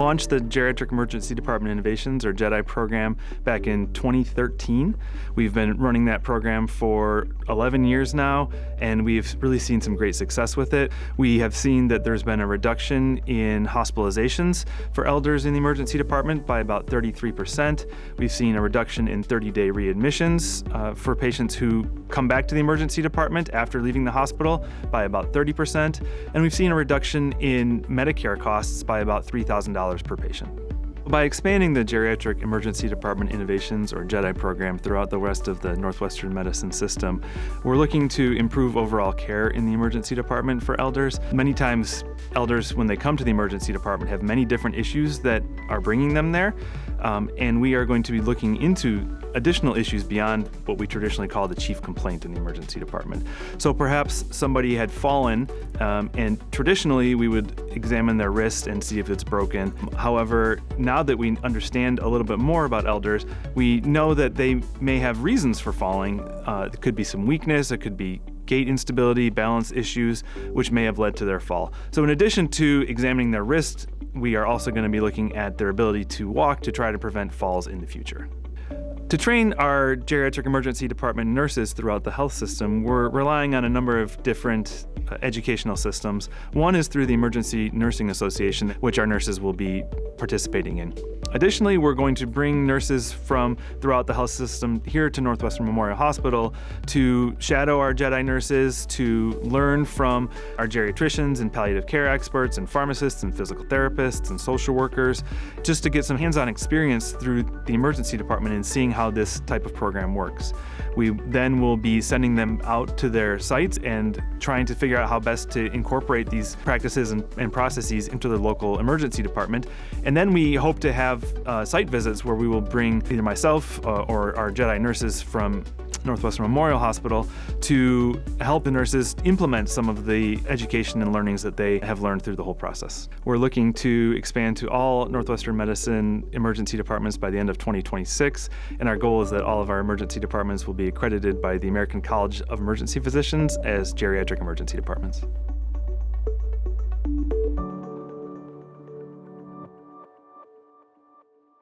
launched the Geriatric Emergency Department Innovations, or GEDI program, back in 2013. We've been running that program for 11 years now, and we've really seen some great success with it. We have seen that there's been a reduction in hospitalizations for elders in the emergency department by about 33%. We've seen a reduction in 30-day readmissions for patients who come back to the emergency department after leaving the hospital by about 30%, and we've seen a reduction in Medicare costs by about $3,000 per patient. By expanding the Geriatric Emergency Department Innovations, or GEDI program, throughout the rest of the Northwestern medicine system, we're looking to improve overall care in the emergency department for elders. Many times, elders, when they come to the emergency department, have many different issues that are bringing them there, and we are going to be looking into additional issues beyond what we traditionally call the chief complaint in the emergency department. So perhaps somebody had fallen, and traditionally we would examine their wrist and see if it's broken. However, now that we understand a little bit more about elders, we know that they may have reasons for falling. It could be some weakness, it could be gait instability, balance issues, which may have led to their fall. So in addition to examining their wrist, we are also going to be looking at their ability to walk to try to prevent falls in the future. To train our geriatric emergency department nurses throughout the health system, we're relying on a number of different educational systems. One is through the Emergency Nursing Association, which our nurses will be participating in. Additionally, we're going to bring nurses from throughout the health system here to Northwestern Memorial Hospital to shadow our GEDI nurses, to learn from our geriatricians and palliative care experts and pharmacists and physical therapists and social workers, just to get some hands-on experience through the emergency department and seeing how this type of program works. We then will be sending them out to their sites and trying to figure out how best to incorporate these practices and processes into the local emergency department. And then we hope to have site visits where we will bring either myself or our GEDI nurses from Northwestern Memorial Hospital to help the nurses implement some of the education and learnings that they have learned through the whole process. We're looking to expand to all Northwestern medicine emergency departments by the end of 2026, and our goal is that all of our emergency departments will be accredited by the American College of Emergency Physicians as geriatric emergency departments.